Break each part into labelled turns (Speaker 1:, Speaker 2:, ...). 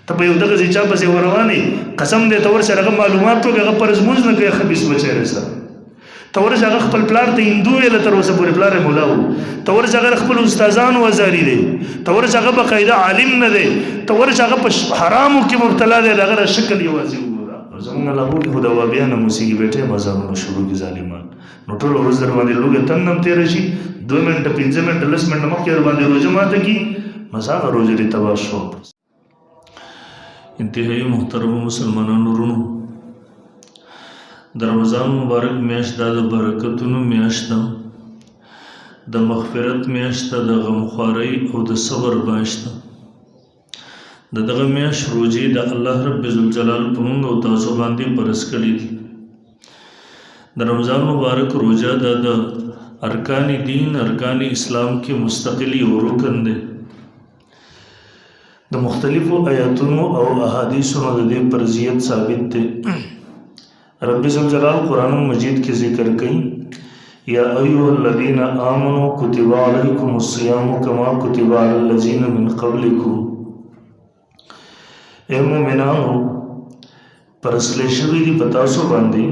Speaker 1: ته په یو دغسې چا پسې وروانې قسم دی ته ورشه هغه معلومات وکړه هغه فرض مونځ نه کوي خبیث بچی دی سره ته ورشه هغه خپل پلار ته هندو ویله تر اوسه پورې پلار یې مولا و ته ورشه هغه خپل استادان وزاري دی ته ورشه هغه باقاعده عالم نه دی ته ورشه هغه په حرامو کې مبتلا دی د هغه شکل یوازې وګوره زمونږ علاقو کې خو د وابیانو موسیقي بیټې مذهبونه شروع کړي ظالمان نو ټول ورځ در باندې لوږه تنګ هم تېره شي 2 منټه 5 منټه 10 منټه مخکې در باندې روژه ماته کړي بس هغه روژه دې تباه شو انتهایی محترم مسلمانانو ورونو د رمضان مبارک میاشت دا د برکتونو میاشت ده د مغفرت میاشت ده د غمخوارۍ او د صبر میاشت ده د دغه میاشت روژې د الله رب ذوالجلال په موږ او تاسو باندې فرض کړي دي د رمضان مبارک روژه دا د ارکان دین ارکان اسلام کې مستقل یو رکن دی د مختلفو آیاتونو او احادیثو د دې فرضیت ثابت دی رب ذوالجلال قرآن مجید کې ذکر کوي یا ایها الذین آمنوا کتب علیکم الصیام کما کتب علی الذین من قبلکم اے مومنانو پرسلی شوی دی په تاسو باندې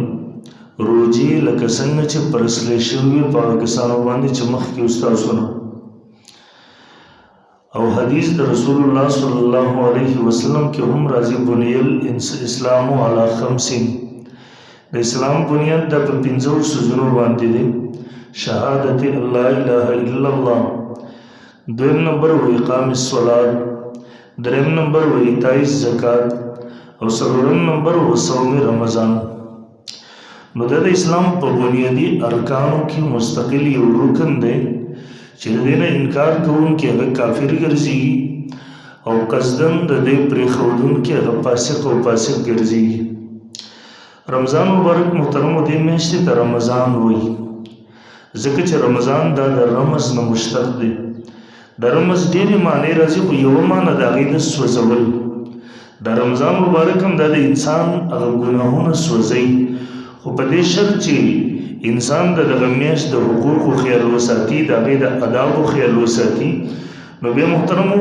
Speaker 1: روزې لکه څنګه چې پرسلی شوی په هغه کسانو باندې چې مخکې استاسو نه او حدیث د رسول الله صلی الله علیه وسلم کې هم راځي بنی الاسلام علی 50 د اسلام بنیاد د 15 سوزونو باندې دی شهادت الله اله الا الله دویم نمبر و اقام الصلاة دریم نمبر و ایتاء الزکات او څلورم نمبر و صوم رمضان نو د اسلام په بنیادی ارکانو کې مستقل یو رکن دی چې د دې نه انکار کوونکی هغه کافر ګرځي او قصدن د دې پرېښودونکی هغه فاسق او فاسق ګرځي رمضان مبارک محترمو دې میاشتې ته رمضان وایي ځکه چې رمضان دا د رمز نه مشتق دی د رمز ډېرې معنی راځي خو یوه معنی د هغې د سوځول د رمضان مبارک هم دا د انسان هغه ګناهونه سوځوي خو په دې شرط چې انسان د دغه میاشت د حقوقو خیال وساتي د هغې د ادابو خیال وساتي نو بیا محترمو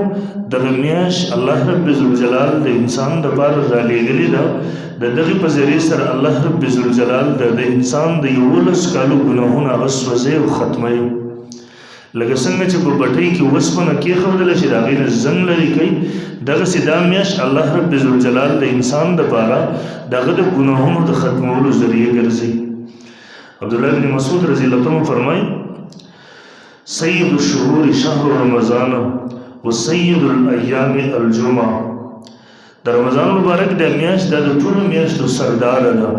Speaker 1: دغه میاشت الله رب ذوالجلال د انسان دپاره رالیږلې ده د دغې په ذریعې سره الله رب ذوالجلال د انسان د 11 کالو ګناهونه هغه سوځوي او ختموي لکه څنګه چې په بټۍ کې اوسپنه کېښودله چې د هغې نه زنګ لرې کوي دغسې دا میاشت الله رب ذوالجلال د انسان دپاره د هغه د ګناهونو د ختمولو ذریعه ګرځي عبدالله بن مسعود رضی اللہ عنہ فرمائی سید الشهور شهر رمضان و سید الایام الجمعہ د رمضان مبارک د میاشت د ټولو میاشتو سردار ده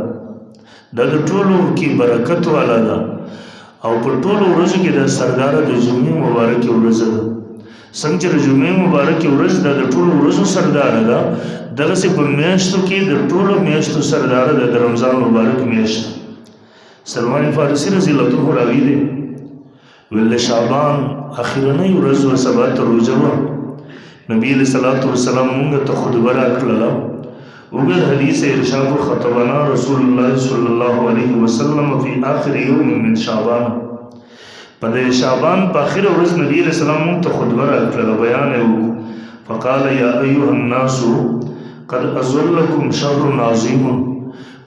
Speaker 1: د ټولو کې برکت والا ده او په ټولو ورځو کې د سردار د جمعې مبارک ورځ ده څنګه چې د جمعې مبارک ورځ د ټولو ورځو سردار ده دغسې په میاشتو کې د ټولو میاشتو سردار ده د رمضان مبارک میاشت سلمان فارسی رضی اللہ عنہ راوی دی ویل شعبان اخیرنی ورځ و سبا ته روژه وه نبی علیه الصلاة والسلام مونږ ته خطبه راکړله اوږد حدیث ارشاد خطبنا رسول الله صلی الله علیه وسلم فی آخر یوم من شعبان په د شعبان په آخره ورځ نبی علیه السلام مونږ ته خطبه راکړله بیان یې وکړو فقال یا ایها الناس قد اظلکم شهر عظیم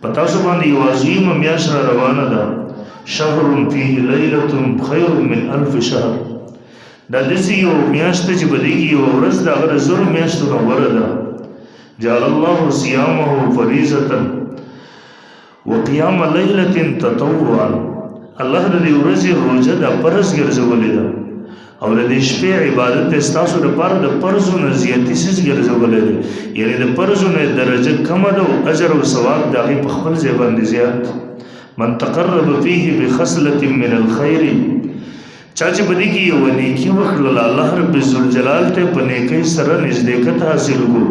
Speaker 1: پتاسو باندې یو عظیم میاشت را روانه ده شهر فيه لیلة خیر من 1000 شهر دا داسې یو میاشت چې په دې کې یو ورځ د هغه د زرو میاشتو نه غوره ده جعل الله صیامه فریضة وقیام لیلة تطوعا الله د دې ورځې روژه د فرض ګرځولې ده او د دې شپې عبادت ستاسو لپاره د فرضو نه زیاتې څیز ګرځولی دی یعنې د فرضو نه درجه کمه ده او اجر او ثواب د هغې په خپل ځای باندې زیات من تقرب فيه بخصلة من الخیر چا چې په دې کې یوه نیکي وکړله الله رب ذوالجلال ته په نیکۍ سره نږدېکت حاصل کړو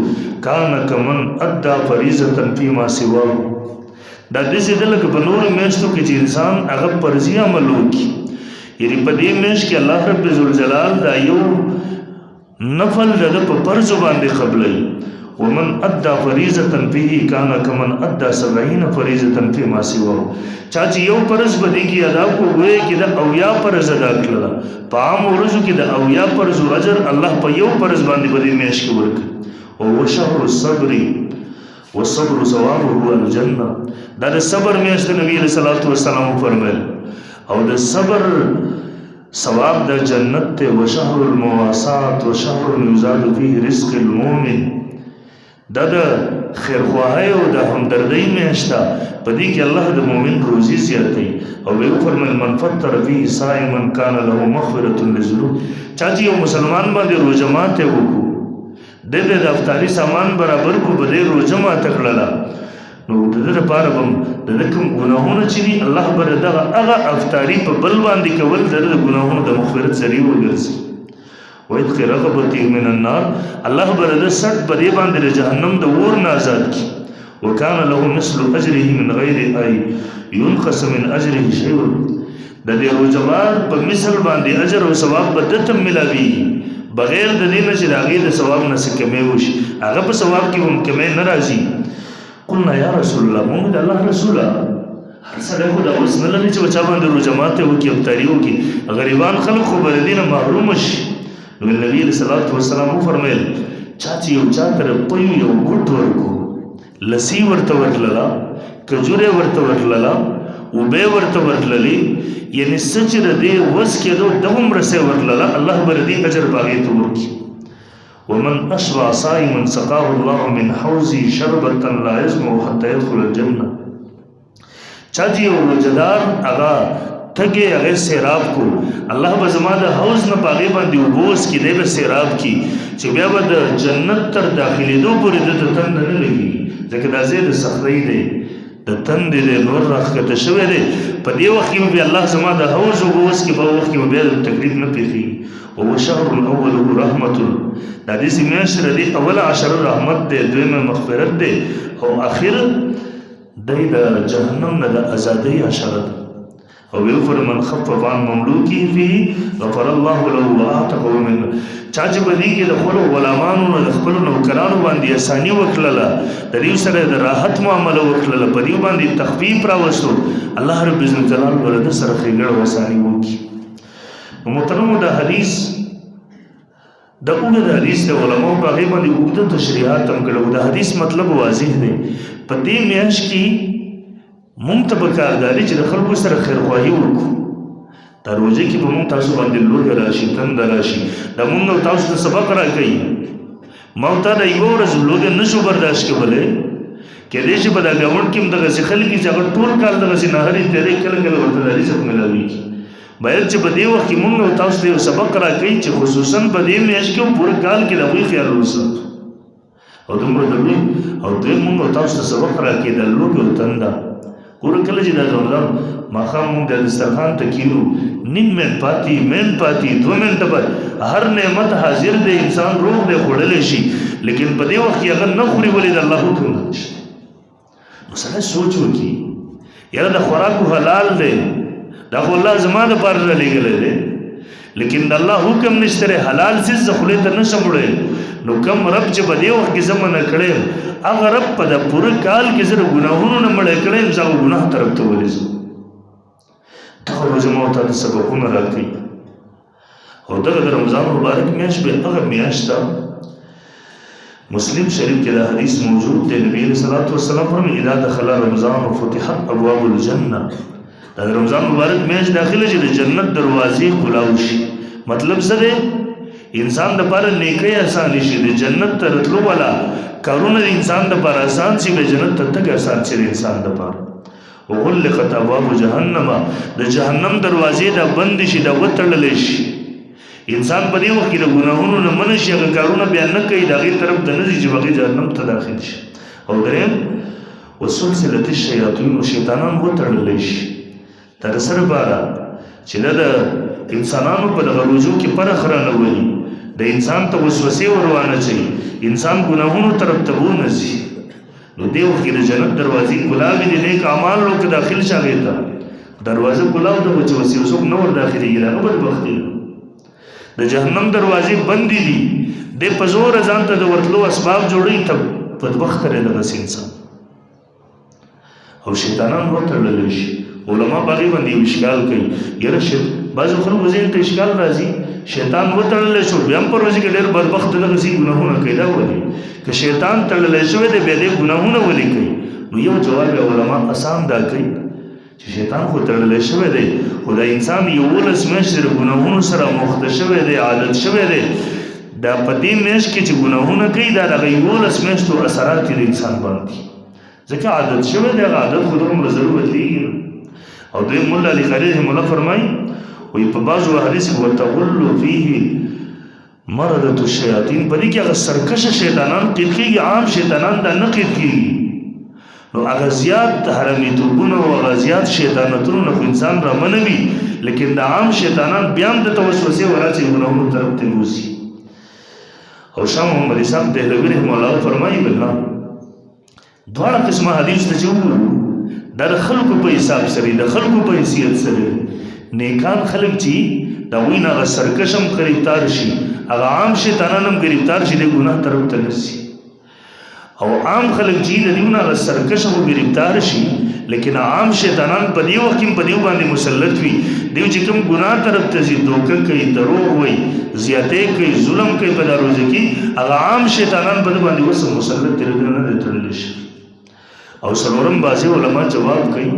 Speaker 1: کان کمن ادى فریضة فيما سواه دا داسې ده لکه په نورو میاشتو کې چې انسان هغه فرضي عمل وکړي یعنی په دې میاشت کې الله رب ذوالجلال دا یو نفل د په فرضو باندې قبلوي ومن ادى فریضة فيه کان کمن ادى 70 فریضة فيما سواه چا چې یو فرض په دې کې ادا کو وایي چې د اویا فرض ادا کړله په عام ورځو کې د اویا فرض اجر الله په یو فرض باندې په دې میاشت کې ورکړي وهو شهر الصبر والصبر ثوابه الجنه. دا د صبر میاشت نبی علیہ الصلوۃ والسلام فرمایل او د صبر ثواب د جنت ته. وشهر المواسات وشهر يزاد فيه رزق المؤمن. دا د خیرخواهی او د همدردی میاشت په دې کې الله د مؤمن روزي زیاتوي. او به فرمایل من فطر فيه صائما كان له مغفرة لذنوب. چا چې یو مسلمان باندې روزه ماته وکړو د افطاری سامان برابر کو بده روزه ماته کړله نو د دې لپاره هم د کوم ګناهونه چې دي الله بر دغه هغه افطاری په بل باندې کول د ګناهونو د مغفرت ذریعہ وګرځي. وَإِذْ رَغَبَتِهِ مِنَ النَّارِ الله بر د سټ په دې باندې د جهنم د اور نه آزاد کی. وَكَانَ لَهُ مِثْلُ أَجْرِهِ مِنْ غَيْرِ أَن يُنْقَصَ مِنْ أَجْرِهِ شَيْءٌ. د دې روزمار په مثل باندې اجر او ثواب به دته ملاوي بغیر د دې نه چې راغی د ثواب نه څه کمې وشي. هغه په ثواب کې هم کمې نه راځي. قلنا یا رسول الله موږ د الله رسوله هر سړی خو دا اوس نه لري چې بچا باندې روزه ماته وکړي افطاري وکړي غریبان خلک خو بر دې نه محروم شي. نو نبی علیہ الصلوۃ والسلام فرمایل چا چې یو چا تر پيو یو ګټ ورکو لسی ورته ورکړه کجوره ورته ورکړه او به ورته ورکړلې یعنی سچ دې وس کېدو دهم رسې ورکړه الله بر دې اجر باغې ته ورکړي. ومن أشبع صائما سقاه الله من حوزه شربة لا يسمع حتى يدخل الجنة. چاچی او روزدار اغا تگے اغیر سیراب کو اللہ بزما دا حوز نا پاگے باندی وبوس کی دے بے سیراب کی چی بیا با دا جنت تر داخلی دو پوری دا تند نلگی زکر دا زید سخری دے دا تند دے نور رخ کتا شوے دے پا دی وقت کی بیا اللہ زما دا حوز وبوس کی با وقت کی بیا دا تقریب نپیخی. وهو شهر الاول رحمت. دا دیسی میاشر دی اول عشر رحمت دے دویم مغفرت دے او آخر دی دا جہنم نا دا ازادی عشرت. او بیوفر من خفف عن مملوکی فی غفر اللہ له وآتقو من چاچ بدی کی دا خلو غلامانو نا دا خلو نوکرانو باندی اسانی وکللا دا دیو سر دا راحت معاملہ وکللا پا دیو باندی تخفیف راوستو اللہ رب عزم جلال ولد سر خیگر وسانی وکی. محترم دا حدیث دا اوگه دا حدیث دا علماء پا غیبان دی اوگه دا تشریحات هم کرو. دا حدیث مطلب واضح دے پا دی میاش کی منتبکار داری چی دا خلقو سر خیرخواهی ورکو. دا روجه کی پا منتاسو باندی لوگ راشی تند راشی دا منو تاسو دا سبق را کئی موتا دا ایگو رز لوگ نشو برداشت که بلے کہ دیشی پا دا گاونڈ کم دا غسی خلقی چی اگر طول کال دا غسی نهاری تیرے کل کل ورطداری سب ملاوی کی باید چې په دې وخت کې موږ تاسو ته سبق راکړي چې خصوصا په دې میاشت کې پوره کال کې د وی خیال وساتو او دومره دلوي او دې موږ تاسو ته سبق راکړي د لوګو تندا ګور کله چې د رمضان ماخام موږ د دسترخوان ته کینو نیم منټ پاتې دو منټه بعد هر نعمت حاضر دی انسان روغ دی خوړل شي لیکن په دې وخت کې اگر نه خوري ولې د الله حکم نشته. نو سره سوچ وکړي یاره د خوراکو حلال دی دا خو الله زما د پاره را لېږلی دی لیکن د الله حکم نشته دی حلال څیز زه خولې ته نشم وړی. نو کم رب چې په دې وخت کې زه منع کړی یم هغه رب په د پوره کال کې زه د ګناهونو نه مړی کړی یم زه هغه ګناه طرف ته ولې ځم. دغه روزه ما ورته د سبقونه راکوي او دغه د رمضان مبارک میاشت به هغه میاشت ده مسلم شریف کې دا حدیث موجود دی. نبی علیہ الصلوۃ والسلام فرمایي اذا دخل رمضان فتحت ابواب الجنه. دا رمضان مبارک میاشت داخله چې د جنت دروازې خلاص شي. مطلب څه دی؟ انسان د پاره نیکی آسان شي د جنت ته راتلو والا کارونه د انسان د پاره آسان شي د جنت ته تګ آسان شي د انسان د پاره. وغلقت ابواب جهنم د جهنم دروازې دا بند شي دا وتړل شي. انسان په دې وخت کې د ګناهونو نه منع شي هغه کارونه بیا نه کوي دغه طرف د نه چې بغي جهنم ته داخل شي. او دریم وسلسله الشیاطین شیطانان وتړل شي تر سره بارا چې د انسانانو په دغه روزو کې پرخ رانه د انسان ته وسوسې وروانه چي انسان ګناهونو طرف ته ونځي. نو دیو کې د جنت دروازې کلاوي دي نیک اعمال لوک داخل شاوي تا دروازه کلاو د وسوسې وسوک نور داخلي هغه بدبختی. د جهنم دروازې بند دي د پزور ځان ته د ورتلو اسباب جوړي ته بدبخت لري د انسان او شیطانان ورتلل شي. علماء باغی باندې اشکال کوي یره شي بعضو خلکو ځین ته اشکال راځي شیطان وتړل شو بیا په ورځ کې ډېر بدبخت دغه سي ګناهونه کوي دا ودی که شیطان تړلی شوی دی بیا دې ګناهونه ولې کوي؟ نو یو جواب علما اسان دا کوي چې شیطان خو تړلی شوی دی خو د انسان 11 میاشتې د ګناهونو سره مخته شوی دی عادت شوی دی دا په دې میاشت کې چې ګناهونه کوي دا د 11 میاشتو اثرات د انسان باندې ځکه عادت شوی دی هغه عادت خو دومره ضرور بدلېږي او دوی مولا علی خلیل رحمه الله فرمایي وایي په بعضو احادیث کې وتغل فیه مردة الشیاطین په دې کې هغه سرکشه شیطانان قید کېږي عام شیطانان دا نه قید کېږي نو هغه زیات حرمیتوبونه او هغه زیات شیطانتونه نو انسان را منوي لیکن د عام شیطانان بیا هم د توسوسې وراچې ګناهونو طرف ته بوځي او شاه محمد اسحاق دهلوي رحمه الله فرمایي بالله دواړه قسمه حدیث ته چې وګورو دا د خلکو په حساب سره د خلکو په حیثیت سره نیکان خلک چې دا وینه هغه سرکشم گرفتار شي هغه عام شیطانان هم گرفتار شي د ګناه طرف ته نشي او عام خلک چې د دیونه هغه سرکشم گرفتار شي لیکن عام شیطانان په دیو کې په دیو باندې مسلط وي دیو چې کوم ګناه طرف ته زی دوکه کوي دروغ وي زیاتې کوي ظلم کوي په دروازه کې هغه عام شیطانان په باندې وسه مسلط تر دې نه تړل شي او سلورم بازي علما جواب کوي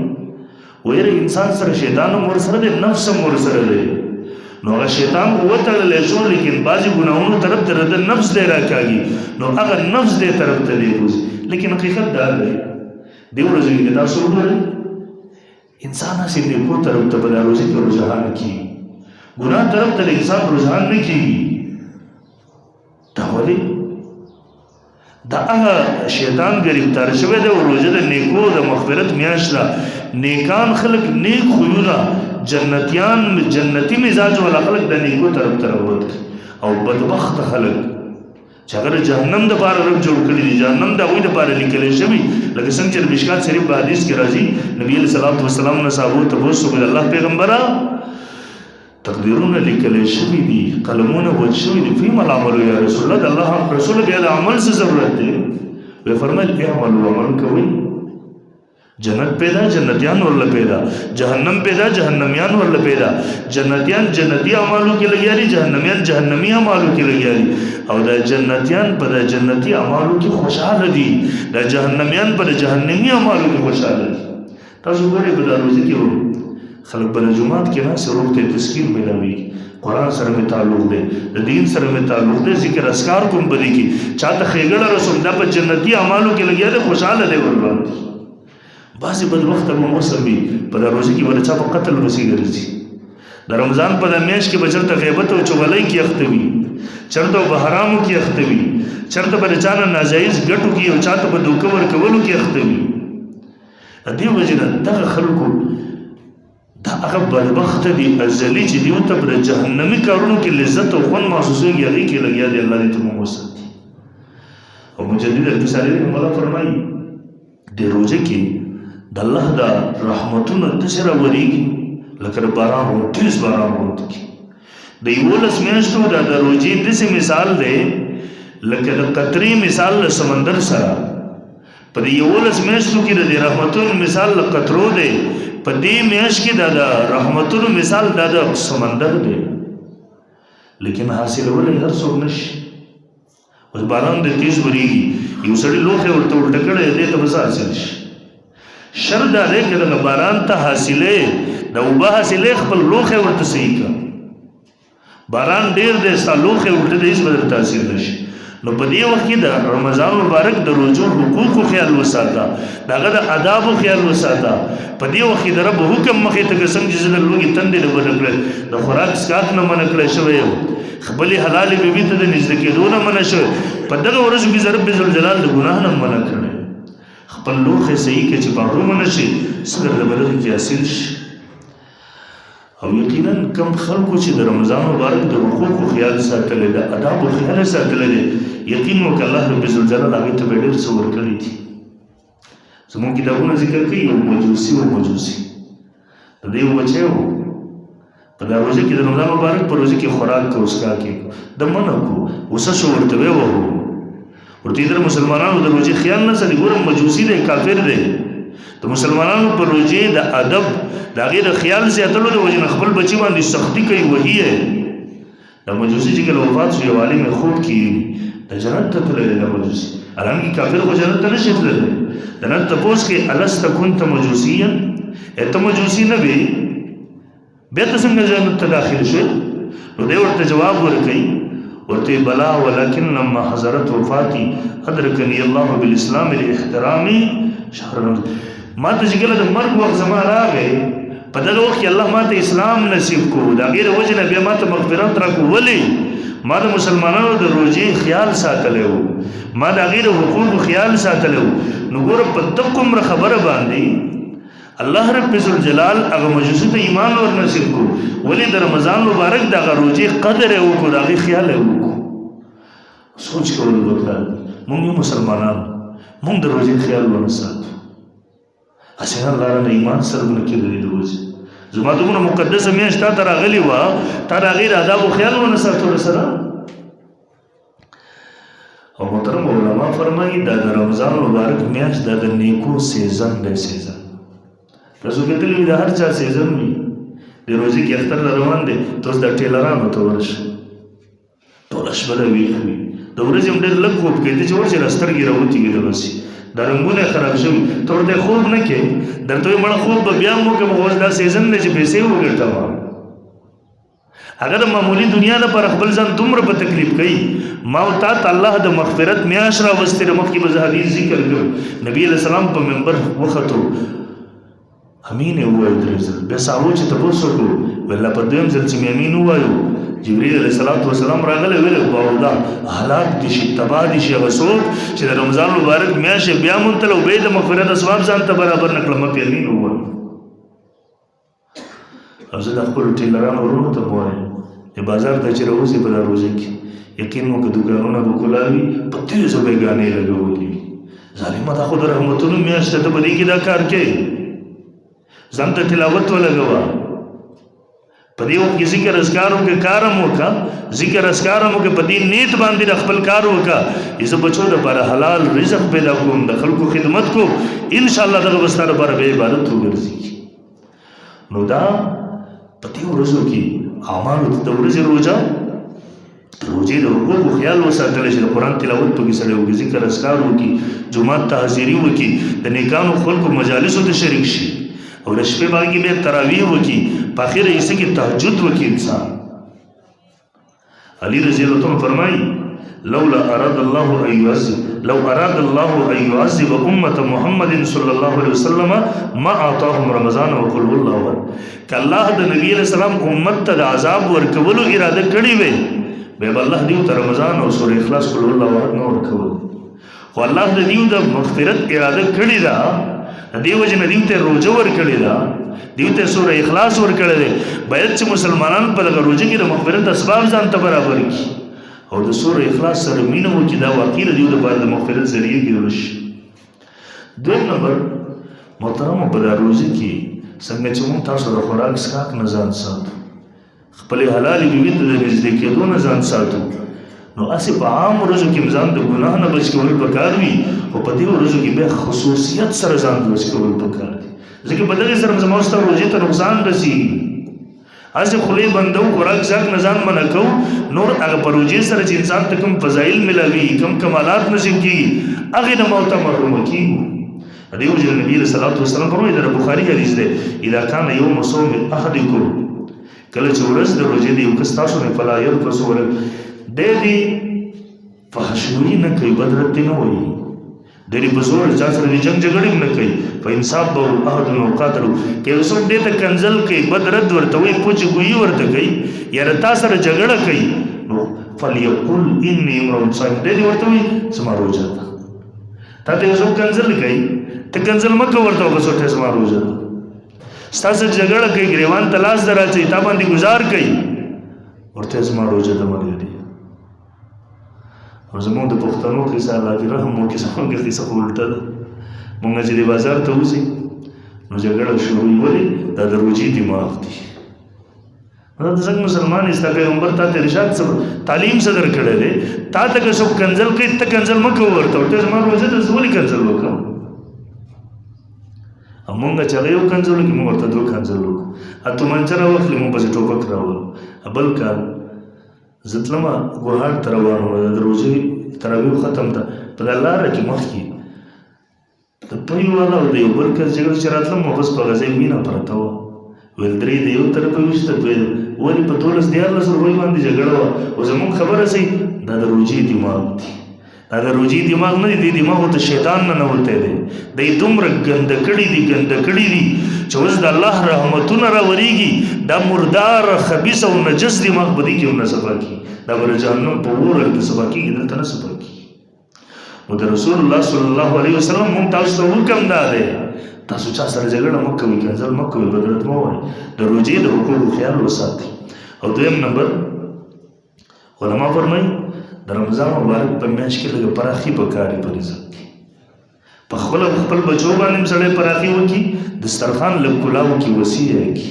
Speaker 1: وایي انسان سره شیطان مور سره د نفس مور سره دی نو هغه شیطان وتړل شو لیکن بازي ګناہوں طرف ته د نفس دی راکاږي نو هغه نفس دې طرف ته دی وځي لیکن حقیقت دا دی دیو ورځې کې تاسو وګورئ انسان هسې نیکو طرف ته په دروازه کې رجحان کیږي ګناه طرف ته انسان رجحان نه کیږي دا ولې دا هغه شیطان گرفتار شوی دی او روزه د نیکو د مغفرت میاشت ده نیکان خلق نیک خویونه جنتیان جنتی مزاج والا خلق د نیکو طرف ته راووت او بدبخت خلق چې هغه جهنم د پاره رب جوړ کړی دی جهنم د هغوی د پاره لیکل شوی لکه څنګه چې مشکات شریف په حدیث کې راځي نبی علیہ الصلوۃ والسلام نه صحابه ته پوښتنه وکړه الله پیغمبره تقدیرونه لیکل شوی دي قلمونه وچ شوی دي فيما العمل یا رسول الله الله رسول بیا د عمل څه ضرورت دی وی فرمایل اعمل وعمل کوي جنت پیدا جنتیان ورله پیدا جهنم پیدا جهنميان ورله پیدا جنتیان جنتی اعمالو کې لګیاري جهنميان جهنمي اعمالو کې لګیاري او د جنتیان په د جنتی اعمالو کې خوشاله دي د جهنميان په د جهنمي اعمالو کې خوشاله دي تاسو ګورئ په دروازه کې خلک په جمعات کې نه سروغ ته تسکین ملوي قرآن سره می تعلق دی د دین سره می تعلق دی ذکر اسکار کوم بدی کې چاته خېګړه رسوم دا په جنتی اعمالو کې لګیا دی خوشاله دی ورته بعضې بدبخته به موسم وي په دروازه کې به د چا په قتل پسې ګرځي د رمضان په د میاشت کې به چېرته غیبت او چغلۍ کې اخته وي چېرته به حرامو کې اخته وي چېرته به د چا نه ناجایز ګټو کې او چاته به دوکه ورکولو کې اخته وي د دې وجې نه دغه خلکو دا هغه بدبخته دي ازلي چې دیو ته په جهنمي کارونو کې لذت او خوند محسوسېږي هغې کې لګیا دی الله دې ته موږ وساتي او مجدد الفساري رحمه الله فرمایي د روژه کې د الله دا رحمتونه داسې راورېږي لکه د باران و تیز باران وونکي د 11 میاشتو دا د روژې داسې مثال دی لکه د قطرې مثال له سمندر سره په د 11 میاشتو کې د رحمتونو مثال له قطرو دی په دې میاشت کې دا د رحمتونو مثال دا د سمندر دی لیکن حاصلولی هر څوک نشي اوس باران د تیز ورېږي یو سړي لوښی ورته الټه کړی دې ته به څه حاصل شي شر دا دی که دغه باران ته حاصلې د اوبه حاصلې خپل لوښی ورته صحیح کړه باران ډېر دی ستا لوښی ورته د هېڅ به درته حاصل نه شي نو په دې وخت کې د رمضان مبارک د روزو حقوقو خیال وساته د هغه د آدابو خیال وساته په دې وخت کې د رب حکم مخې ته که څنګه چې زه د لوږې تندې نه بنه کړی د خوراک څښاک نه منع کړی شوی یم خپلې حلالې بیبي ته د نږدې کېدو نه منع شوی په دغه ورځو کې زه رب ذوالجلال د ګناه نه منع کړی خپل لوښی صحیح کړه چې محرومه نه شي څه درته به دغه کې حاصل شي او یقینا کم خلکو چې د رمضان مبارک د حقوقو خیال ساتلی د آدابو خیال ساتلی دی یقین وکړه الله رب ذوالجلال هغې ته به ډېر څه ورکړي دي زموږ کتابونه ذکر کوي یو مجوسي د دې یو بچی و په دا روژه کې د رمضان مبارک په روژه کې خوراک کو څښاک یې د منع کو غوسه شو ورته ویې وهو ورته در مسلمانانو د روژې خیال نه ساتي ګورم مجوسي دی کافر دی د مسلمانانو په روژې د ادب د هغې د خیال زیاتلو د وجې نه خپل بچي باندې سختي کوي وهي یې د مجوسي چې کله وفات شو یو عالم یې خوب کې د جنت ته تللی دی د مجوسي الان کافر خو جنت ته نشي تللی جنت تپوس کې الست كنت مجوسيا ته مجوسی نه وي بیا ته څنګه جنت ته داخل شوې نو دی ورته جواب ورکړي ورته بلا ولكن لما حضرت وفاتي ادركني الله بالاسلام لاحترامي شهر ما ته چې کله د مرګ وخت زما راغی په دغه وخت کې الله ماته اسلام نصیب کو دا غیر وجه نه بیا ماته مغفرت راکو ولی ما د مسلمانانو د روزي خیال ساتلو ما د غیر حقوق خیال ساتلو نو ګور په تکم خبره باندې الله رب ذوالجلال هغه مجوسی ته ایمان ور نصیب کو ولی د رمضان مبارک دغه روزي قدر او کو دغه خیال او سوچ کول وکړه موږ مسلمانان موږ د روزي خیال ونساتو اسنه الله نه ایمان سره نه کېدلی د روزي زما دغه مقدسه میاشت تا راغلی و تا غیر آداب او خیال ونساتو سره او محترم علما فرمایي دا د رمضان مبارک میاشت د نیکو سیزن دی سیزن تاسو کتلی دا هر چا سیزن وي د روزي کې اختر روان دي تاسو د ټیلرانو ته ورشئ ټول شپه د ویښ وي د ورځې هم ډېر لږ خوب کوي چې ورځې راسترګې راوتېږي د بسي دا رنګونه خراب شوي ته ورته خوب نه کوې درته وایي مړه خوب به بیا هم وکړم اوس دا سیزن دی چې پیسې وګټم هغه د معمولي دنیا لپاره خپل ځان دومره په تکلیف کوي ما او تا ته الله د مغفرت میاشت راوستې د مخکې به زه حدیث ذکر کړم نبي علیه السلام په منبر وختو امین یې ووایو درې ځل بیا صحابو چې تپوس وکړو والله په دویم ځل چې مې امین ووایو جبريل علیه السلام راغلی ویل باودا هلاک دي شي تباه دي شي هغه څوک چې د رمضان مبارک میاشت بیا مونته له به د مغفرت اسباب ځان ته برابر نکړم په امین ووایو او زه د خپل ټیلرانو ورونو ته وایم د بازار ته چې راوځي په روزي کې یقین مو که دکانونه به کولاوي په تیزه به ګانې لګولي ظالمه دا خو د رحمتونو میاشت ته په دې کې دا کار کوي ځان ته تلاوت ولګوه په دې وخت کې ذکر اذکارو کې کارم وکړه ذکر اذکارو کې په دې نیت باندې د خپل کار وکړه چې بچو د لپاره حلال رزق پیدا کوم د خلکو خدمت کو ان شاء الله دغه وستاره لپاره به عبادت وګرځي نو دا په دې ورځو کې اعمال د ورځې روزي د حقوق خیال وساتل شي د قران تلاوت په کې سره وګړي ذکر اذکار وکړي جمعه ته حاضری وکړي د نیکانو خلکو مجالسو ته شریک شي او د شپې باندې به تراویح وکړي په اخر یې سکه تهجد وکړي انسان علی رضی الله عنه فرمایي لولا اراد الله ان يعذب لو اراد الله ان يعذب امه محمد صلى الله عليه وسلم ما اعطاهم رمضان وقل الله احد کله د نبی علیہ السلام امت ته د عذاب ورکولو اراده کړی وي به الله دیو ته رمضان او سورہ اخلاص قل الله احد نو ورکول خو الله د دیو د مغفرت اراده کړی دا دیو جن دیو ته روزه ورکړی دا دیو ته سورہ اخلاص ورکړی دی باید چې مسلمانان په دغه روزه کې د مغفرت اسباب ځان ته برابر کړي او د سورہ اخلاص سره مینه وکړي دا واقعي دیو د پاره د مغفرت ذریعہ ګرځي دویم نمبر محترم په دغه روزه کې څنګه چې موږ تاسو د خوراک اسکاک نه ځان ساتو خپل حلال بیوی ته د نږدې کېدو نه ځان ساتو نو اسی په عام ورځو کې ځان د ګناه نه بچ کول پکار وي او په دې ورځو کې به خصوصیت سره ځان بچ کول پکار دي ځکه په دغه سره زموږ ستاسو روزي ته نقصان رسیږي اسی خلی بندو خوراک ځان نه ځان منکو نور هغه پروژې سره چې انسان ته کوم فضایل ملاوي کوم کمالات نصیب کیږي هغه د موت محروم کیږي دیو چې نبی صلی الله علیه وسلم فرمایي د بخاری حدیث دی اذا كان يوم صوم احدكم کله چې ورځ د روزي دی یو کس تاسو نه فلا يرفث ولا دې فحشوی نه کوي بدرت نه وایي دې په زور چا سره جنگ جګړه نه کوي په انصاف به احد نو قاتلو کې اوسم دې ته کنزل کوي بدرت ورته وي پوچ ګوي ورته کوي یا رتا سره جګړه کوي نو فليقل اني امرؤ صائم دې ورته وي سما روزه تا ته اوسم کنزل کوي ته کنزل مکه ورته وسوته سما روزه ستاسو جګړه کوي ګریوان تلاش دراځي تا باندې گزار کوي ورته سما روزه د مریدي او زمونږ د پښتنو قصه الله دې رحم وکړي څنګه قصه خو الټه ده مونږ چې د بازار ته وځي نو جګړه شروع ولې دا د روزي دماغ دي دا څنګه مسلمان است پیغمبر ته ارشاد سره تعلیم صدر کړی دی تا ته که څوک کنزل کوي ته کنزل مکه ورته ته زما روزه ته ولې کنزل وکړم مونږ چې یو کنزل کې مونږ ورته دوه کنزل وکړو اته منچره وخت مونږ په ټوپک راوړو بل کار زتلما ګوهار تر روانو د روزي تراویح ختم ده په د لاره کې مخکې د پوی والا او د یو بل کس جګړه چې راتلم نو بس په غزې وینه پرته وه ویل درې د یو طرفه ویشته ولې په 12-14 روپۍ باندې جګړه وه او زمونږ خبره سي دا د روجي دماغ دی دا د روجي دماغ نه دی دې دماغو ته شیطان نه ننوتی دی دی دومره ګنده کړي دي چې اوس د الله رحمتونه راورېږي دا مردار خبیث او نجس دماغ به دې کې هم نه صفا کېږي دا به د جهنم په اور کې صفا کېږي دلته نه صفا کېږي نو د رسول الله صلی الله علیه وسلم مونږ تاسو ته حکم دا دی تاسو چا سره جګړه مه کوئ کنځل مه کوئ بدرت مه وایئ د روژې د حقوقو خیال وساتئ او دویم نمبر علما فرمایي د رمضان مبارک په میاشت کې لږه پراخي پکار دي په رزق کې په خپل بچو باندې هم سړی پراخي وکړي دسترخوان لږ کلاو کې وسیع کړي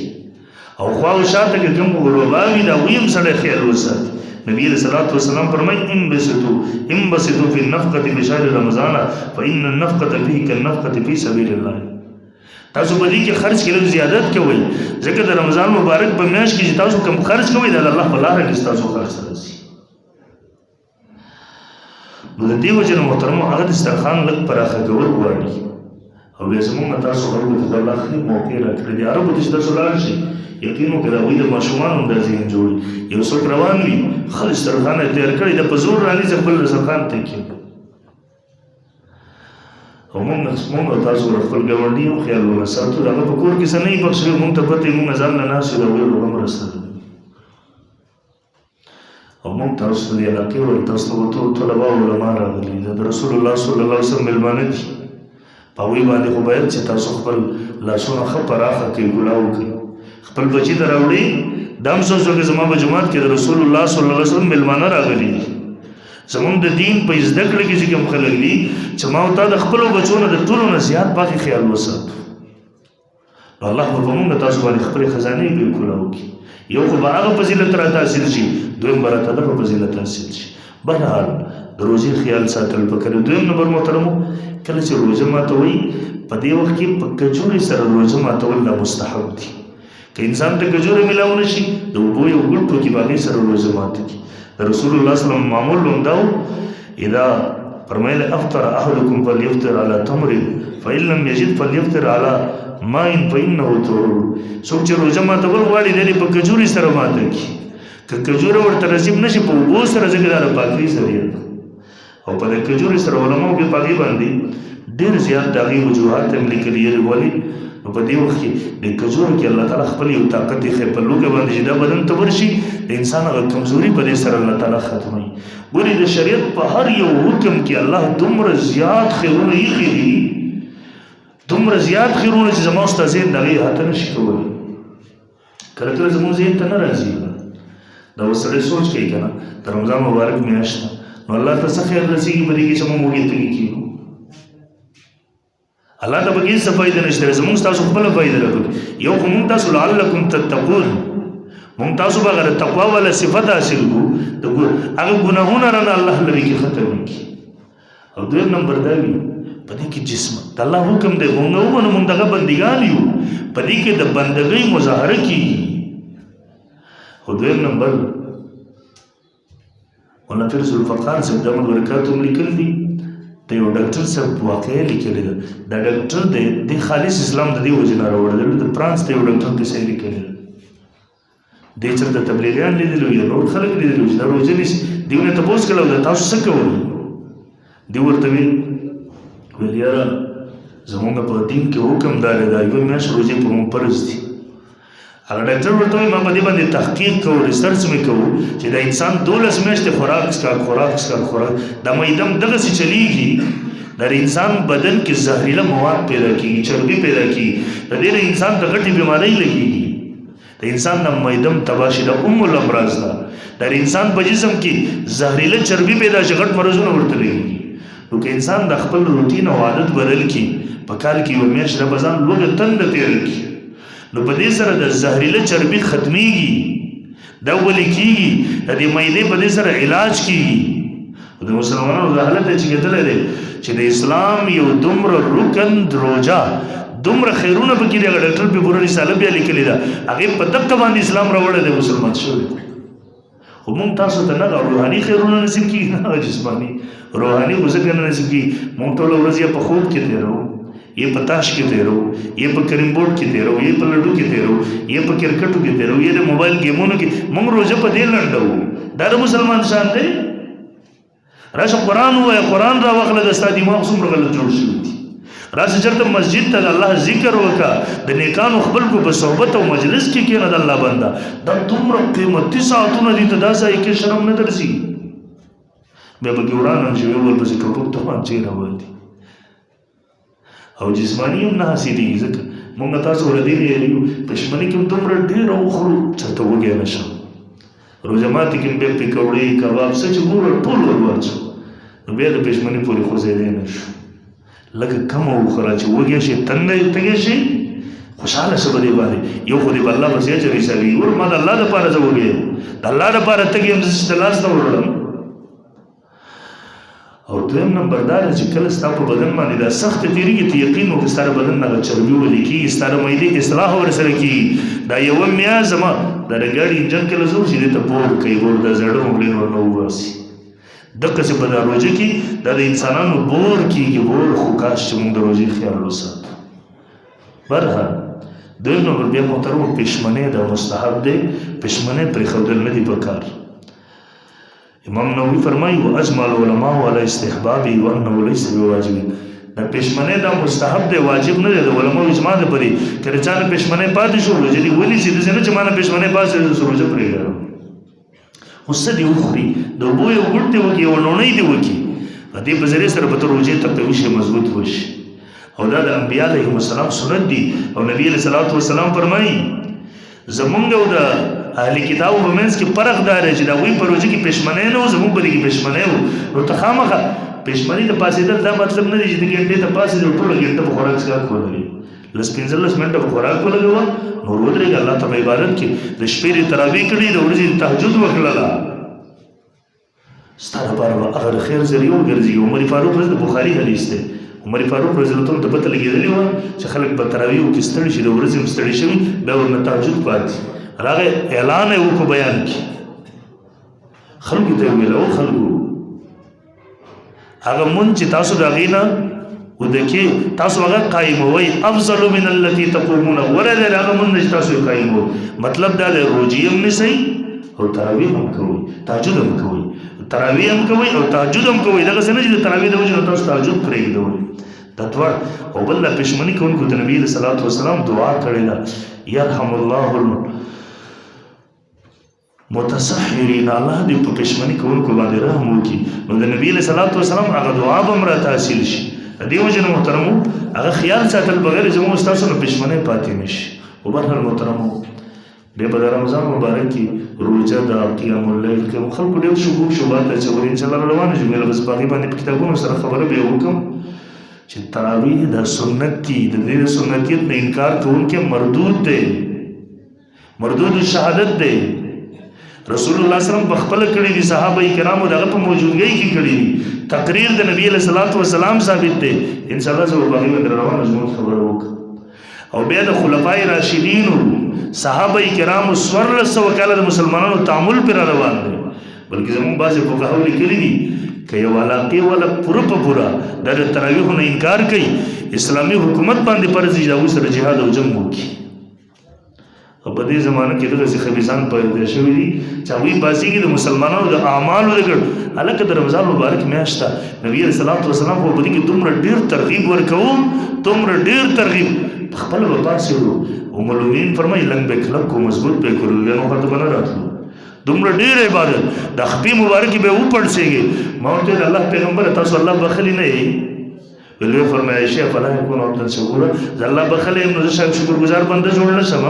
Speaker 1: او خوا او شاته کې کوم غروبا وي د هغوی هم سړی خیال وساتي نبی علیہ الصلوۃ والسلام فرمایي انبسطوا فی النفقة فی شهر رمضان فإن النفقة فيه كالنفقة فی سبیل الله تاسو په دې کې خرج کې لږ زیادت کوئ ځکه د رمضان مبارک په میاشت کې چې تاسو کم خرج کوئ د الله په لاره کې تاسو خرج راځي نو د دې وجه نه محترمو هغه دسترخوان لږ پراخه کول غواړي او بیا زموږ نه تاسو خلکو ته د الله خدای موقع راکړې دي عربو ته چې تاسو لاړ شئ یقین وکړئ د هغوی د ماشومانو هم دا ذهن جوړي یو څوک روان وي ښه دسترخوان یې تیار کړی ده په زور رانیسي خپل دسترخوان ته کښېږدي او مونږ او تاسو ور خپل ګاونډي هم خیال ونساتو د هغه په کور کې څه نه وي بخښ شوي مونږ ته پته وي مونږ ځان نه ناست یو د هغوی روغه مرسته او مونږ تاسو ته د علاقې ول تاسو ته طلبا او علما راغلي د رسول الله صلی الله علیه وسلم مېلمانه دي په هغوی باندې خو باید چې تاسو خپل لاسونه ښه پراخه کړئ ګولاو کړئ خپل بچي ته راوړئ دا هم سوچ وکړئ زما په جومات کې د رسول الله صلی الله علیه وسلم مېلمانه راغلي دي زمونږ د دین په زده کړه کې چې کوم خلک دي چې ما او تا د خپلو بچو نه د ټولو نه زیات پاکې خیال وساتو نو الله به په مونږ تاسو باندې خپلې خزانې بالکل وکړي یو خو به هغه فضیلت را تحصیل شي دویم به راته دغه فضیلت حاصل شي بهرحال د روژې خیال ساتل پکار دویم نمبر محترمو کله چې روژه ماتوئ په دې وخت کې په کجورې سره روژه ماتول دا مستحب دي که انسان ته کجورې میلاو نه شي د اوبو یو ګوټ ټوکي په هغې سره روژه ماته کړي رسول الله صلی الله علیه وسلم معمول لومداو اذا فرمایل افطر احدكم فليفطر على تمر فإن لم يجد فليفطر على ماء فإنه طهور څوک چې روژه ماتول غواړي دی په کجورې سره ماته کړي که کجوره ورته نصیب نشي په اوبو سره ځکه دا د پاکۍ ذریعه ده او په دې کجورې سره علماو بیا په هغې باندې ډېر زیات د هغې وجوهات هم لیکلي ولې نو په دې وخت کې د کجورو کې الله تعالی خپل یو طاقت یې ښیي په لوږه باندې چې دا بدن ته ورشي د انسان هغه کمزوري په دې سره الله تعالی ختموي ګورې د شریعت په هر یو حکم کې الله دومره زیات خیرونه ایښي دي دومره زیات خیرونه چې زما ستا ذهن د هغې احاطه نشي کولی کله کله زموږ ذهن ته نه راځي دا اوس سړی سوچ کوي که نه د رمضان مبارک میاشت ده نو الله ته څه خیر رسېږي په دې کې چې موږ وږي تږي کېږو الله ته پکې څه فایده نشته زموږ تاسو خپله فایده راکړو یو خو موږ تاسو لعلکم تتقون موږ تاسو به هغه تقوا والا صفت حاصل کړو هغه ګناهونه رانه الله لرې کې ختم کړي او دویم نمبر دا وي په دې کې جسم د الله حکم دی موږ ومنو موږ دغه بندګان یو په دې کې د بندګۍ مظاهره کېږي او دویم نمبر ونفر ذوالفقار صاحب د امن برکاتو هم لیکل دي د یو ډاکټر صاحب واقعه لیکلې ده دا ډاکټر د خالص اسلام د دې وجې نه راوړی د فرانس د یو ډاکټر کیسه یې لیکلې ده دې چېرته تبلیغیان لیدلي یا نور خلک لیدلي چې دا روژه نیسي دوی نه تپوس کړی و تاسو څه کوئ دوی ورته ویل یاره زمونږ په دین کې حکم دا دی دا یوه میاشت روژې په موږ فرض دي هغه ډاکټر ورته وایي ما په دې باندې تحقیق کوو ریسرچ مې کوو چې دا انسان 12 میاشتې خوراک څښاک دا معده هم دغسې چلیږي د انسان بدن کې زهریله مواد پیدا کېږي چربي پیدا کېږي د دې نه انسان ته غټې بیمارۍ لګېږي د انسان د معده هم تباه شي د الامراض ده د انسان په جسم کې زهریله چربي پیدا شي غټ مرضونه ورته لګېږي نو که انسان د خپل روټین او عادت بدل کړي په کال کې یوه میاشت د بزان لوږه تنده تېره کړي نو په دې سره د زهریله چربي ختمیږي دا ولې کېږي د دې معدې په دې سره علاج کېږي د مسلمانانو دا حالت چې کېدلی دی چې د اسلام یو دومره رکن روژه دومره خیرونه پکې دي هغه ډاکټر پې پوره رساله بیا لیکلې ده هغې په دقه باندې اسلام راوړی دی مسلمان شوی خو موږ تاسو ته نه روحاني خیرونه نصیب کېږي نه هغه جسماني روحاني خو ځکه نه نصیب کېږي. موږ ټوله ورځ یا په خوب کې تېروو، یا په تاش کې تېروو، یا په کریم بورډ کې تېروو، یا په لډو کې تېروو، یا په کرکټو کې تېروو، یا د موبایل ګیمونو کې. موږ روژه په دې لنډوو. دا د مسلمان شان دی؟ راشه قرآن ووایه، قرآن راواخله، د ستا دماغ څومره غلط جوړ شوي دي. راشه چېرته مسجد ته د الله ذکر وکړه، د نیکانو خپلکو په صحبت او مجلس کې کښېنه د الله بنده. دا دومره قیمتي ساعتونه دي ته دا ځای کې شرم نه درځي. بیا به کې وران هم شي، ورپسې ټوټوک توپانچې راوتي او جسماني هم نه حاصلېږي. ځکه مونږ تاسو ورځې یو پښمني کې هم دومره ډېر وخورو چېرته وږی نه شم. روژه ماتي کې هم بیا پکوړې کباب څه چې ګوره ټول ور واچو، نو بیا د پښمني پورې خوځېدی نه شو. لږه کمه وخوره چې وږی شي، تږی شي، خوشحاله شه په دې باندې. یو خو دې په الله پسې اجر حسابي. ور ما د الله دپاره زه وږی یم، د الله دپاره تږی یم، زه چې د لاس نه وروړم. او دویم نمبر دا ده چې کله ستا په بدن باندې دا سخته تېرېږي، ته یقین وکړه ستا د بدن نه چربي وهلې کېږي، ستا د معدې اصلاح ورسره کېږي. دا یوه میاشت زما دا د ګاډي انجن کله زه چې دې ته پور کوي، ور د زړه مغلین ورنه وباسي. دقسې په دا روژه کې دا د انسانانو بور کېږي، بور. خو کاش چې مونږ د روژې خیال وساتو. برحال دویم نمبر بیا محترمو پښمنۍ دا مستحب دی، پښمنۍ پرېښودل نه دي پکار. امام نووي فرمایي واجمع العلماء على استحبابه وانه ليس بواجب. دا پښمنۍ دا مستحب دی، واجب نه دی. د علماو اجماع ده پرې. که د چا نه پښمنۍ پاتې شو روژه دې ونیسي، داسې نه چې ما نه پښمنۍ پاتې شو روژه پرېږدم. خو څه دې وخوري، د اوبو یو ګوټ دې وکړي، یوه ډوڼۍ دې وکړي، په دې په ذریعې سره به ته روژې ته قوي شي، مضبوط وشي. او دا د انبیا علیهم السلام سنت دي. او نبي علیه صلات وسلام فرمایي زمونږ او د اهل کتابو په منځ کې فرق دا دی چې د هغوی په روژه کې پښمنۍ نه وو، زمونږ په دې کې پښمنۍ وو. نو ته خامخا پښمنۍ ته پاڅېدل دا مطلب نه دی چې د ګنټې ته پاڅېدې او ټوله ګنټه په خوراک څښاک ولګوې. لس 15 منټه په خوراک ولګوه، نور ودرېږه، الله ته په عبادت کې. د شپې دې تراویح کړي، د ورځې تهجد وکړله، ستا لپاره به هغه د خیر ذریعه وګرځي. عمر فاروق رضی د بخاري حدیث دی. عمر فاروق رضی الله عنه ته پته لګېدلې وه چې خلک به تراویح وکړي، ستړي شي، د ورځې هم ستړي شوي، بیا ورنه تهجد پاتې. راغی اعلان یې وکړو بیان کې، خلکو ته یې وویل او خلکو هغه مونځ چې تاسو د هغې نه ودکې تاسو هغه قایموئ افضل من التي تقومون، غوره دی د هغه مونځ چې تاسو یې قایموئ. مطلب دا دی روژې هم نیسئ او تراویح هم کوئ، تهجد هم کوئ، تراویح هم کوئ او تهجد هم کوئ. دغسې نه چې د تراویح د وجې نه تاسو تهجد پرېږدوئ، دا دواړه. او بل دا پښمني کوونکو ته نبي علیه صلات وسلام دعا کړې ده، یرحم الله المتسحرین، الله دې په پښمني کوونکو باندې رحم وکړي. نو د نبي علیه صلات وسلام هغه دعا به هم راته حاصل شي. د دې وجې نه محترمو هغه خیال ساتل بغیر زموږ ستاسو نه پښمنۍ پاتې نه شي. خو برحال محترمو بیا به د رمضان مبارک کې روژه ده، قیام اللیل کوم، خلکو ډېر شبهات اچولي. انشاءالله راروانه شو، بیا بس په هغې باندې په کتابونو سره خبره بیا وکړم چې تراویح دا سنت دي. د دې د سنتیت نه انکار کوونکی مردود دی، مردود الشهادت دی. رسول الله صلی الله علیه وسلم په خپله کړي دي، صحابه کرامو دغه په موجودګۍ کې کړي دي. تقریر د نبي علیه صلات وسلام ثابت دی. انشاءالله زه به په هغې باندې راروانه شم خبره وکړم. او بیا د خلفای راشدینو صحابه کرامو 1400 کاله د مسلمانانو تعامل پر روان دی. بلکې زموږ بعضې فقهاو لیکلي دي که یو علاقې والا پوره په پوره دا د تراویحو نه انکار کوي، اسلامي حکومت باندې فرض دي چې د هغوی سره جهاد او جنګ وکړي. او په دې زمانه کې دغسې خبیثان پیدا شوي دي چې هغوی باسېږي د مسلمانانو د اعمالو د ګډ. هلکه د رمضان مبارک میاشت ته نبي علیه صلات وسلام خو په دې کې دومره ډېر ترغیب ورکوو، دومره ډېر ترغیب، خپله به پاڅېدو. ام المؤمنین فرمایي لنګ به کلک کو، مضبوط به کړو، بیا نو خواته به نه راتلو. دومره ډېر عبادت د خپې مبارکې به وپړسېږي. ما ورته ویل الله پیغمبره تاسو الله بخلي نه یې؟ ویل ویې فرمایي عایشې فلا یکون عبدا شکورا، زه الله بخلی یم نو زه شاید شکرګزار بنده جوړ نه شم.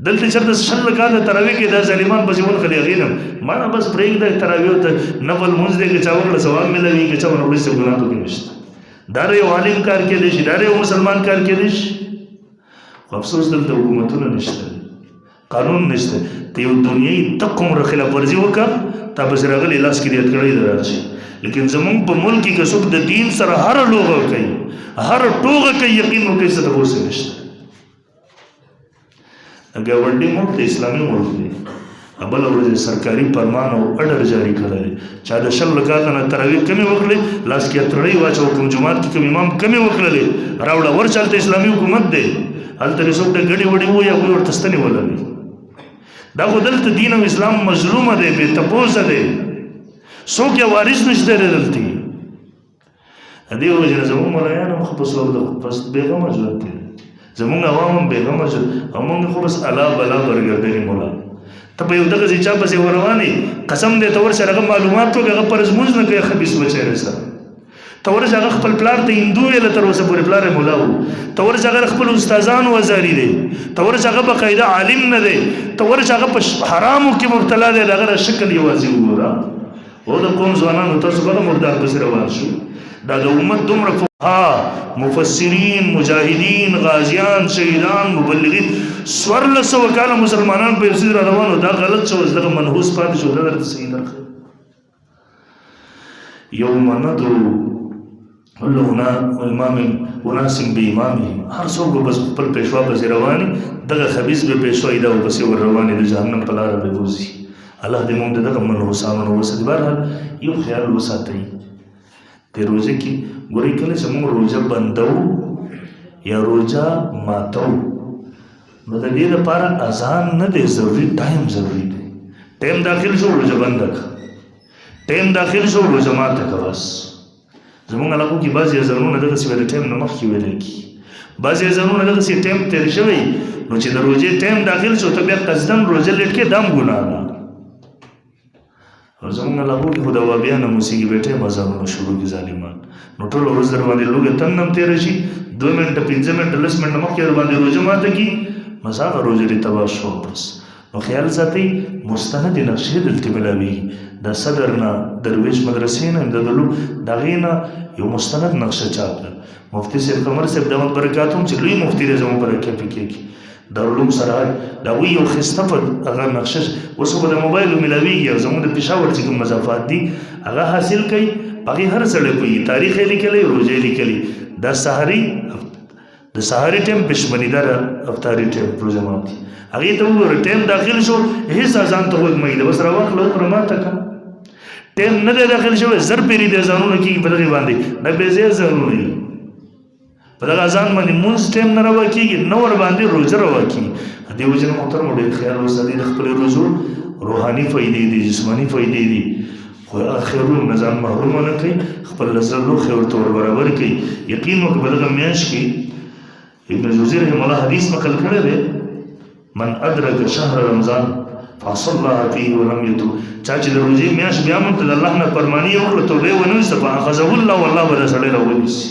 Speaker 1: دلته چېرته شل رکعته تراویح کې دا ظالمان پسې ولغلي هغې نه ما نه بس پرېږده تراویحو ته نفل مونځ دی، که چا وکړه ثواب ملوي، که چا ونه وړسته ګناه پکې نشته. دا د یو عالم کار کېدی شي، دا د یو مسلمان کار کېدی شي. خو افسوس دلته حکومتونه نشته، قانون نشته. ته یو دنیایي دقه عمره خلاف ورزي وکړه، تا پسې راغلی لاس کې دې هتکړۍ در راشي. لیکن زمونږ په ملک کې که څوک د دین سره هره لوغه کوي، هره ټوغه کوي، یقین وکړئ څه ته اوسې نشته. ګاونډي ملک د اسلامي ملک دی، بل ورځ سرکاري فرمان او اډر جاری کړی دی چا د شل لکاته نه تراویح کمې وکړې لاس کې تړۍ واچو کوم جماعت کې کوم امام کمې وکړلې راوړه ورچلته اسلامي حکومت دی هلته یې څوک د ګډې وډې ووایي هغوی ورته ستنې ولوي دا خو دلته دین او اسلام مظلومه دی بې تپوسه دی څوک یې وارث نشته دی دلته دې وجې نه زموږ ملایان هم خو بس بېغمه ژوند تېر زموږ عوام هم بېغمه ژوند او موږ خو بس الا بلا برګردنې مولا ته په یو دغسې چا پسې وروانې قسم دی ته ورسې هغه معلومات کوي هغه فرض مونځ نه کوي خبیث بچی دی سره ته ورسې هغه خپل پلار ته هندو ویله تر اوسه پورې پلار یې مولا و ته ورسې هغه خپل استادانو وزاري دی ته ورسې هغه باقاعده عالم نه دی ته ورسې هغه په حرامو کې مبتلا دی د هغه شکل یوازې وګوره او د قوم ځوانانو تاسو به مردار پسې روان شو دا د امت دومره فقها مفسرین مجاهدین غازیان شهیدان مبلغین 1400 کاله مسلمانان په یو څه را روانو دا غلط شو دغه منحوس پاتې شو دا درته صحیح درخه یوم ندعو كل امام اناس بامامهم هر څوک بس خپل پېښوا پسې رواني دغه خبيث به پېښوي دا پسې ور رواني د جهنم په لار به وځي الله دې موږ دغه منحوسانو وسه بهرحال یو خیال وساتئ د روزه کې ګورئ کله چې موږ روزه بندو یا روزه ماتو نو د دې لپاره اذان نه دی ضروري ټایم ضروري دی ټایم داخل شو روزه بند کړه ټایم داخل شو روزه ماته کړه بس زموږ علاقو کې بعضې اذانونه دغسې به د ټایم نه مخکې ویلی کېږي بعضې اذانونه دغسې ټایم تېر شوی نو چې د روژې ټایم داخل شو ته بیا قصدن روژه لیټ کې دا هم ګناه ده او زموږ علاقو کې خو د وابیانو موسیقي به ټایم اذانونه شروع کړي ظالمان نو ټوله ورځ در باندې لوږه تنګ هم تېره شي 2 منټه 15 منټه 10 منټه مخکې در باندې روژه ماته کړي بس هغه روژه دې تباه شو بس نو خیال ساتئ مستند نقشې دلته ملاویږي د صدر نه درویش مدرسې نه امدادلو د هغې نه یو مستند نقشه چاپ ده مفتي صاحب قمر صاحب دامت برکات هم چې لوی مفتي دی زموږ په فقې کې دارالعلوم سرحد د هغوی یو ښایسته هغه نقشه اوس خو به د موبایلو ملاویږي او زموږ د پېښور چې کوم مضافات دي هغه حاصل کوي هغې هر سړی پوهېږي تاریخ یې لیکلی روژه یې لیکلي دا سحري د سحري ټایم پشمنیده ده افطاري ټایم روژه ماتي هغې ته وګوره ټایم داخل شو هېڅ اذان ته غوږ مه ږده بس راواخله وکړه ماته کړه ټایم نه دی داخل شوی زر پیرې د اذانونه کېږي په دغې باندې دا بېځایه اذانونه دي په دغه اذان باندې مونځ ټایم نه روا کېږي نه ور باندې روژه روا کېږي دې وجې نه محترمو ډېر خیال وساتئ د خپلې روژو روحاني فایدې دي جسماني فایدې دي خو خیرونه نه ځان محرومه نه کوي خپل زړه لوښی ورته ور برابر کوي یقین وکړه په دغه میاشت کې ابن جوزي رحمه الله حدیث نقل کړی دی من ادرک شهر رمضان فصلى فيه ولم يتوب چا چې د روزې میاشت بیا مونږ ته د الله نه فرماني وکړه توبه ونه ویسته فاخذه الله والله به دا سړی راونیسي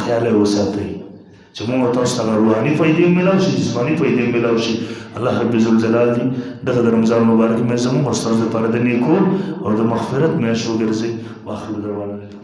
Speaker 1: خیال یې وساتئ چې مونږ تاسو ته روحاني فایدې ملاو شي جسماني فایدې ملاو شي الله رب ذوالجلال دی دغه د رمضان مبارک میاشت زموږ او ستاسو دپاره د نیکو او د مغفرت میاشت وګرځئ واخر دعوانا